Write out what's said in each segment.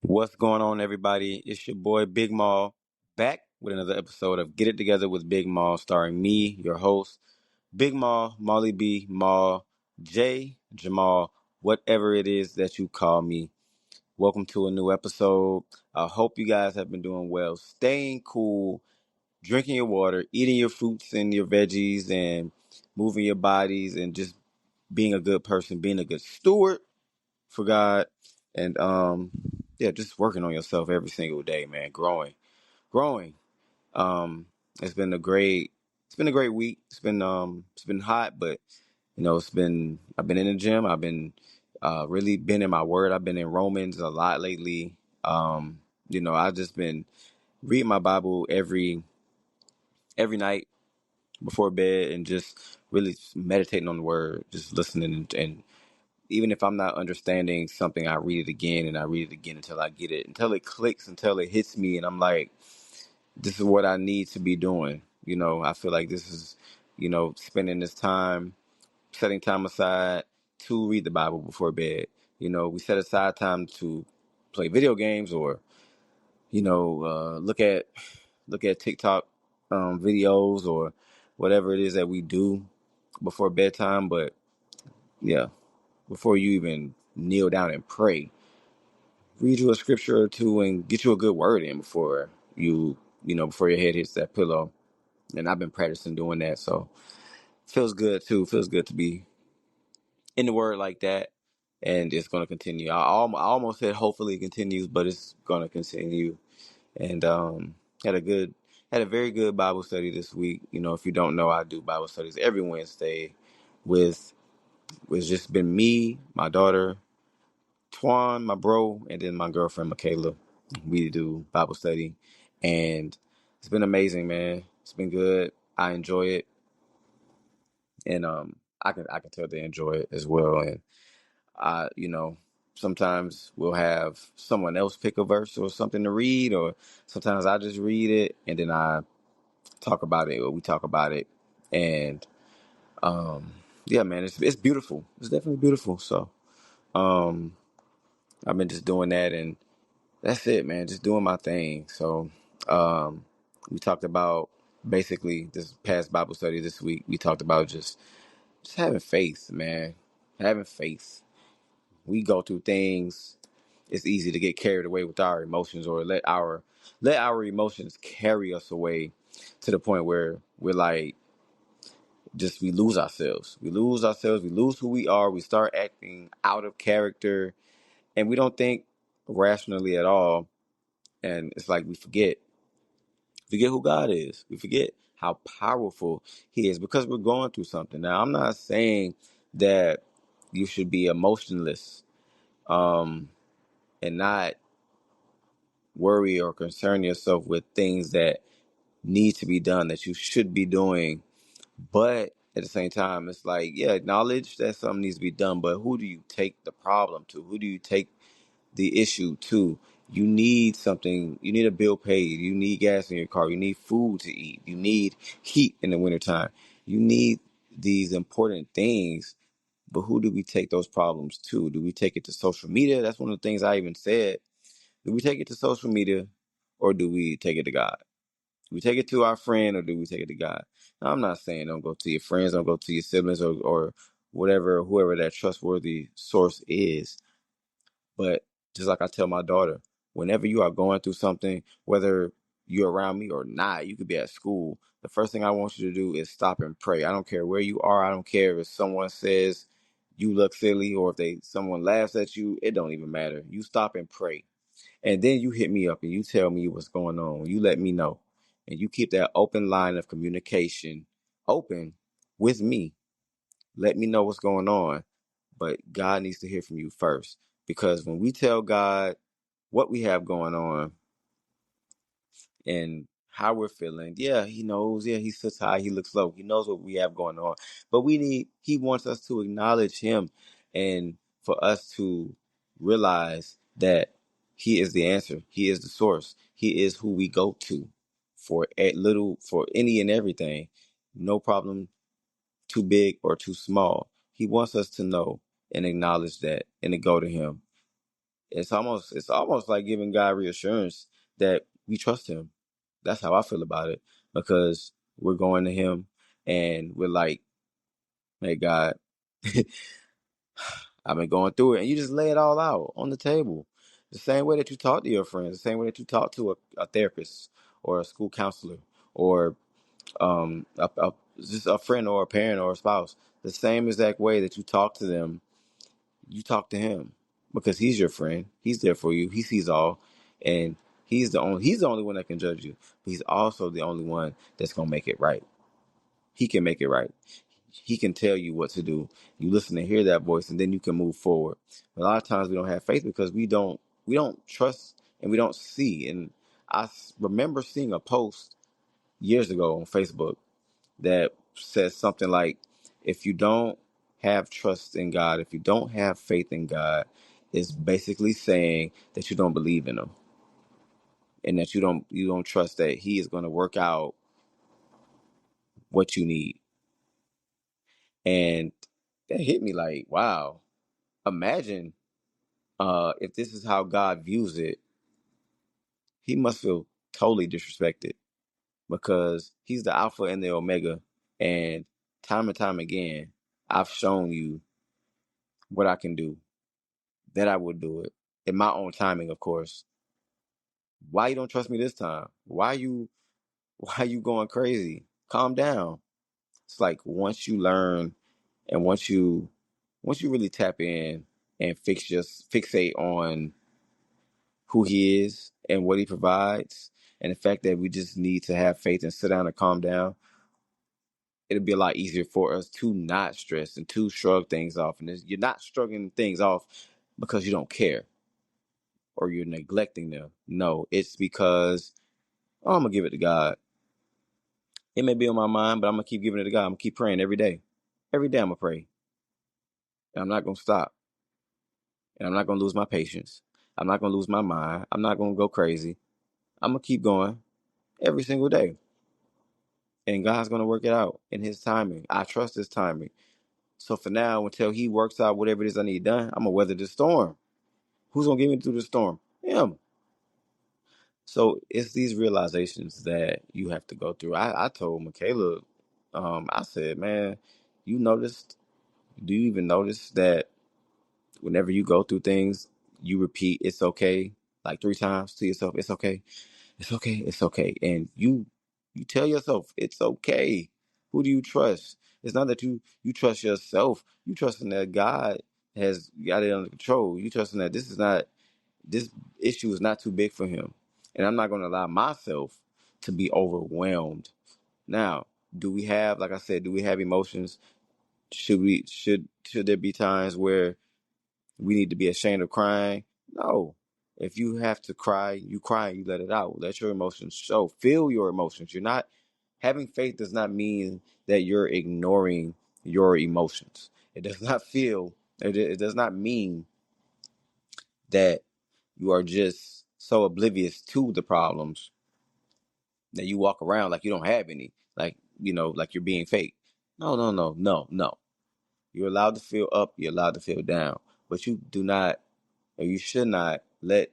What's going on, everybody? It's your boy Big Maul back with another episode of Get It Together with Big Maul, starring me, your host, Big Maul, Molly B, Maul, J, Jamal, whatever it is that you call me. Welcome to a new episode. I hope you guys have been doing well, staying cool, drinking your water, eating your fruits and your veggies, and moving your bodies, and just being a good person, being a good steward for God, and yeah, just working on yourself every single day, man. Growing. Um, it's been a great week. It's been hot, but I've been in the gym. I've been really been in my word. I've been in Romans a lot lately. I've just been reading my Bible every night before bed and just really meditating on the word, just listening and even if I'm not understanding something, I read it again and I read it again until I get it, until it clicks, until it hits me, and I'm like, this is what I need to be doing. I feel like this is, spending this time, setting time aside to read the Bible before bed. We set aside time to play video games or, look at TikTok videos or whatever it is that we do before bedtime. But yeah, before you even kneel down and pray, read you a scripture or two and get you a good word in before your head hits that pillow. And I've been practicing doing that, so feels good too. Feels good to be in the word like that, and it's going to continue. I almost said hopefully it continues, but it's going to continue. And had a good, had a very good Bible study this week. If you don't know, I do Bible studies every Wednesday with just been me, my daughter Twan, my bro, and then my girlfriend Michaela. We do Bible study, and it's been amazing, man. It's been good. I enjoy it, and I can tell they enjoy it as well. And sometimes we'll have someone else pick a verse or something to read, or sometimes I just read it and then I talk about it, or we talk about it, and um, yeah, man, it's beautiful. It's definitely beautiful. So um, I've been just doing that, and that's it, man. Just doing my thing. So, we talked about basically this past Bible study this week. We talked about just having faith, man. Having faith. We go through things. It's easy to get carried away with our emotions, or let our emotions carry us away to the point where we're like, just we lose ourselves. We lose ourselves. We lose who we are. We start acting out of character, and we don't think rationally at all. And it's like we forget who God is. We forget how powerful He is because we're going through something. Now, I'm not saying that you should be emotionless, um, and not worry or concern yourself with things that need to be done, that you should be doing. But at the same time, it's like, yeah, acknowledge that something needs to be done, but who do you take the problem to? Who do you take the issue to? You need something. You need a bill paid. You need gas in your car. You need food to eat. You need heat in the wintertime. You need these important things. But who do we take those problems to? Do we take it to social media? That's one of the things I even said. Do we take it to social media, or do we take it to God? Do we take it to our friend, or do we take it to God? Now, I'm not saying don't go to your friends, don't go to your siblings, or whatever, whoever that trustworthy source is. But just like I tell my daughter, whenever you are going through something, whether you're around me or not, you could be at school. The first thing I want you to do is stop and pray. I don't care where you are. I don't care if someone says you look silly, or if someone laughs at you. It don't even matter. You stop and pray. And then you hit me up and you tell me what's going on. You let me know. And you keep that open line of communication open with me. Let me know what's going on. But God needs to hear from you first. Because when we tell God what we have going on and how we're feeling, yeah, He knows. Yeah, He sits high, He looks low. He knows what we have going on. But He wants us to acknowledge Him, and for us to realize that He is the answer. He is the source. He is who we go to for any and everything. No problem too big or too small. He wants us to know and acknowledge that and to go to Him. It's almost like giving God reassurance that we trust him. That's how I feel about it, because we're going to him and we're like, hey God, I've been going through it, and you just lay it all out on the table. The same way that you talk to your friends, the same way that you talk to a therapist or a school counselor or just a friend or a parent or a spouse. The same exact way that you talk to them, you talk to him, because he's your friend. He's there for you. He sees all, and he's the only one that can judge you. But he's also the only one that's gonna make it right. He can make it right. He can tell you what to do. You listen and hear that voice, and then you can move forward. A lot of times we don't have faith because we don't trust and we don't see. And remember seeing a post years ago on Facebook that says something like, if you don't have trust in God, if you don't have faith in God, it's basically saying that you don't believe in him, and that you don't trust that he is going to work out what you need. And that hit me like, wow, imagine if this is how God views it, he must feel totally disrespected, because he's the Alpha and the Omega. And time again, I've shown you what I can do, that I will do it in my own timing, of course. Why you don't trust me this time? Why you going crazy? Calm down. It's like once you learn, and once you really tap in and fixate on who he is and what he provides, and the fact that we just need to have faith and sit down and calm down, it'll be a lot easier for us to not stress and to shrug things off. And you're not shrugging things off because you don't care or you're neglecting them. No, it's because, oh, I'm gonna give it to God. It may be on my mind, but I'm gonna keep giving it to God. I'm gonna keep praying every day. Every day I'm gonna pray, and I'm not gonna stop, and I'm not gonna lose my patience. I'm not gonna lose my mind. I'm not gonna go crazy. I'm gonna keep going every single day, and God's gonna work it out in His timing. I trust His timing. So for now, until He works out whatever it is I need done, I'm gonna weather the storm. Who's gonna get me through the storm? Him. So it's these realizations that you have to go through. I told Michaela, I said, man, you noticed? Do you even notice that whenever you go through things, you repeat "it's okay" like 3 times to yourself? It's okay. It's okay. It's okay. And you tell yourself it's okay. Who do you trust? It's not that you trust yourself. You trusting that God has got it under control. You trusting that this issue is not too big for Him, and I'm not going to allow myself to be overwhelmed. Now, like I said, do we have emotions? Should there be times where we need to be ashamed of crying? No. If you have to cry, you cry and you let it out. Let your emotions show. Feel your emotions. You're not Having faith does not mean that you're ignoring your emotions. It does not mean that you are just so oblivious to the problems that you walk around like you don't have any. Like you're being fake. No, no, no, no, no. You're allowed to feel up, you're allowed to feel down. But you do not, or you should not let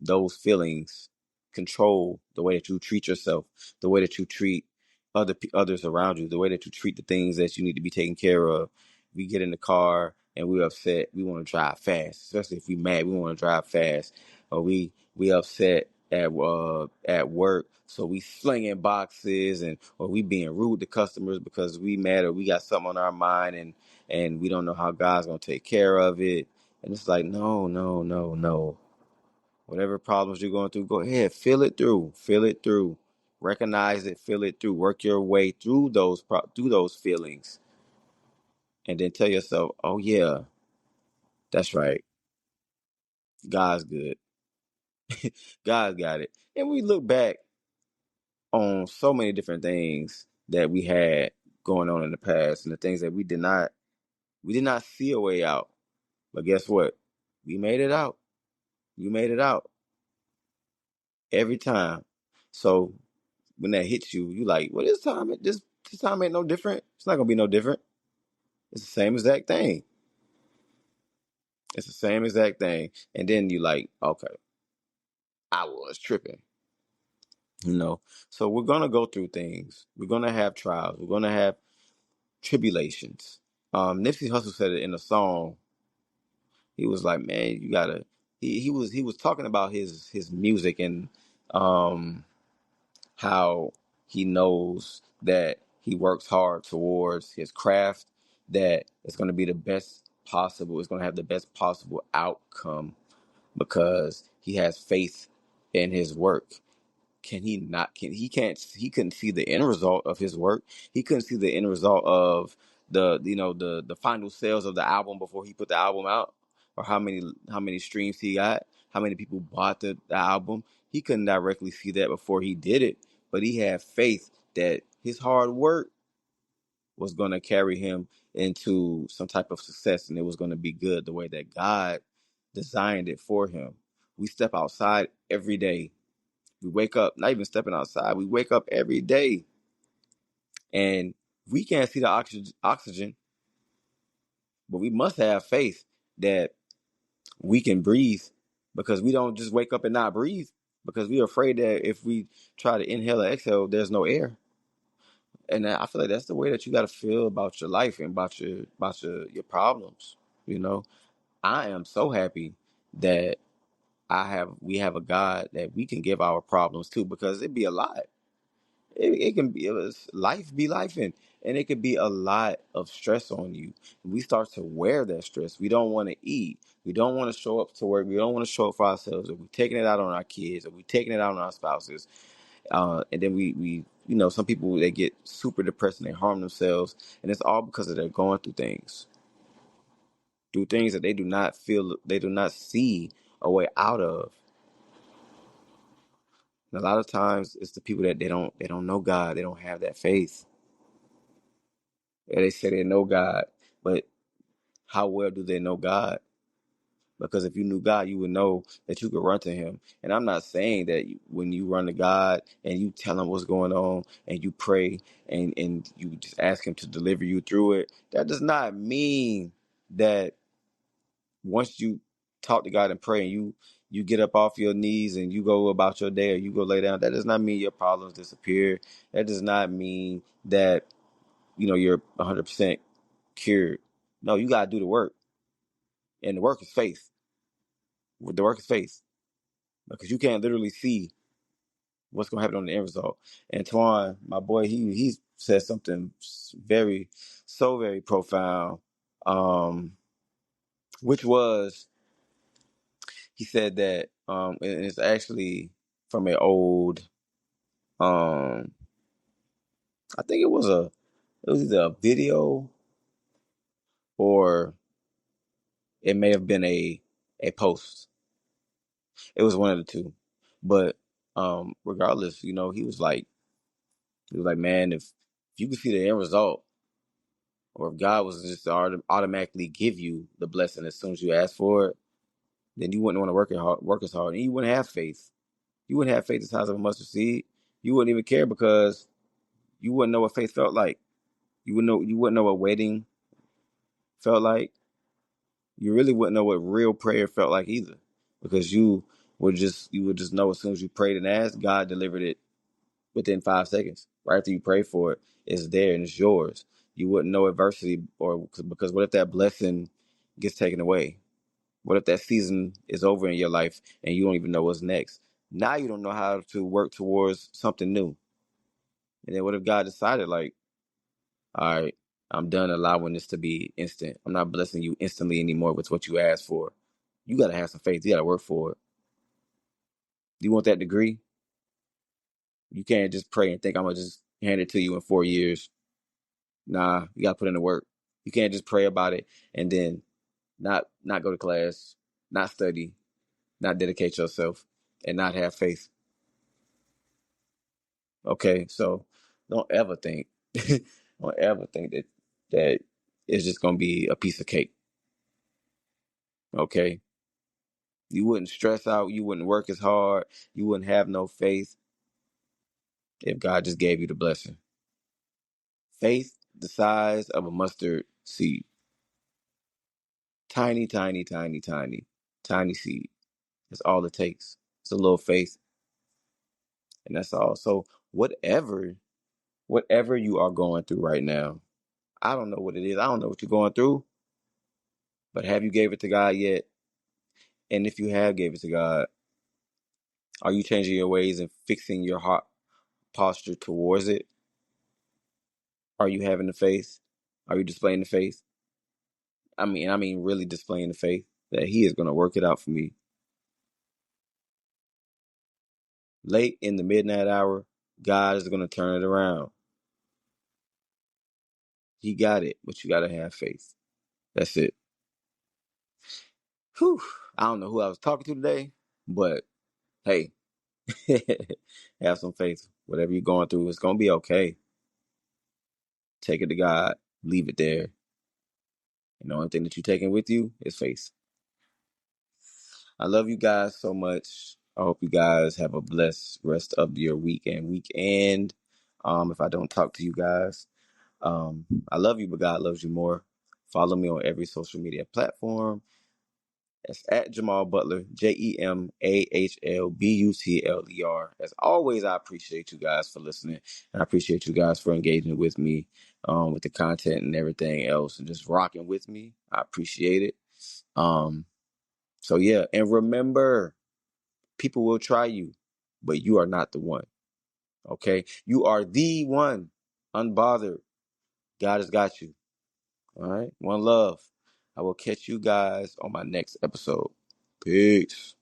those feelings control the way that you treat yourself, the way that you treat others around you, the way that you treat the things that you need to be taken care of. We get in the car and we're upset, we want to drive fast, especially if we mad, we want to drive fast. Or we upset at work, so we slinging boxes, or we being rude to customers because we mad or we got something on our mind, and we don't know how God's gonna take care of it. And it's like, no, no, no, no. Whatever problems you're going through, go ahead, feel it through. Feel it through. Recognize it, feel it through. Work your way through those feelings, and then tell yourself, "Oh yeah, that's right. God's good. God's got it." And we look back on so many different things that we had going on in the past, and the things that we did not see a way out. But guess what? We made it out. You made it out every time. So when that hits you, you like, well, this time ain't no different. It's not gonna be no different. It's the same exact thing. It's the same exact thing. And then you like, okay, I was tripping, you know. So we're gonna go through things. We're gonna have trials. We're gonna have tribulations. Nipsey Hussle said it in a song. He was like, man, you gotta. He was talking about his music and um how he knows that he works hard towards his craft, that it's going to be the best possible, it's going to have the best possible outcome because he has faith in his work. Can he not? Can he can't? He couldn't see the end result of his work. He couldn't see the end result of the final sales of the album before he put the album out, or how many streams he got, how many people bought the album. He couldn't directly see that before he did it, but he had faith that his hard work was going to carry him into some type of success, and it was going to be good the way that God designed it for him. We step outside every day. We wake up, not even stepping outside. We wake up every day and we can't see the oxygen, but we must have faith that we can breathe, because we don't just wake up and not breathe because we're afraid that if we try to inhale or exhale, there's no air. And I feel like that's the way that you got to feel about your life and about your problems. You know, I am so happy that we have a God that we can give our problems to, because it'd be a lot. It can be life be life, and it could be a lot of stress on you. We start to wear that stress. We don't want to eat. We don't want to show up to work. We don't want to show up for ourselves. Or we're taking it out on our kids, or we're taking it out on our spouses. And then we some people, they get super depressed and they harm themselves, and it's all because of they're going through things that they do not feel, they do not see a way out of. And a lot of times it's the people that they don't know God. They don't have that faith. Yeah, they say they know God, but how well do they know God? Because if you knew God, you would know that you could run to Him. And I'm not saying that when you run to God and you tell Him what's going on and you pray and you just ask Him to deliver you through it, that does not mean that once you talk to God and pray and you get up off your knees and you go about your day or you go lay down, that does not mean your problems disappear. That does not mean that you're 100% cured. No, you gotta do the work, and the work is faith. The work is faith, because you can't literally see what's gonna happen on the end result. Antoine, my boy, he said something very, so very profound, um, which was, he said that, and it's actually from an old, um, I think it was either a video or it may have been a post. It was one of the two. But regardless, he was like, man, if you could see the end result, or if God was just to automatically give you the blessing as soon as you ask for it, then you wouldn't want to work as hard, and you wouldn't have faith. You wouldn't have faith the size of a mustard seed. You wouldn't even care, because you wouldn't know what faith felt like. You wouldn't know what waiting felt like. You really wouldn't know what real prayer felt like either, because you would just know as soon as you prayed and asked, God delivered it within 5 seconds. Right after you pray for it, it's there and it's yours. You wouldn't know adversity, or because what if that blessing gets taken away? What if that season is over in your life and you don't even know what's next? Now you don't know how to work towards something new. And then what if God decided, like, all right, I'm done allowing this to be instant. I'm not blessing you instantly anymore with what you asked for. You got to have some faith. You got to work for it. Do you want that degree? You can't just pray and think I'm going to just hand it to you in 4 years. Nah, you got to put in the work. You can't just pray about it and then not go to class, not study, not dedicate yourself, and not have faith. Okay, so don't ever think, don't ever think that it's just gonna be a piece of cake. Okay, you wouldn't stress out, you wouldn't work as hard, you wouldn't have no faith if God just gave you the blessing. Faith the size of a mustard seed. Tiny, tiny, tiny, tiny, tiny seed. That's all it takes. It's a little faith, and that's all. So whatever you are going through right now, I don't know what it is. I don't know what you're going through, but have you gave it to God yet? And if you have gave it to God, are you changing your ways and fixing your heart posture towards it? Are you having the faith? Are you displaying the faith? I mean, really displaying the faith that He is going to work it out for me. Late in the midnight hour, God is going to turn it around. He got it, but you got to have faith. That's it. Whew. I don't know who I was talking to today, but hey, have some faith. Whatever you're going through, it's going to be okay. Take it to God. Leave it there. And the only thing that you're taking with you is faith. I love you guys so much. I hope you guys have a blessed rest of your week and weekend. If I don't talk to you guys, I love you, but God loves you more. Follow me on every social media platform. It's at Jamal Butler, JeMahlButler. As always, I appreciate you guys for listening, and I appreciate you guys for engaging with me, with the content and everything else, and just rocking with me. I appreciate it. Um, so yeah, and remember, people will try you, but you are not the one. Okay, you are the one. Unbothered. God has got you. All right, one love. I will catch you guys on my next episode. Peace.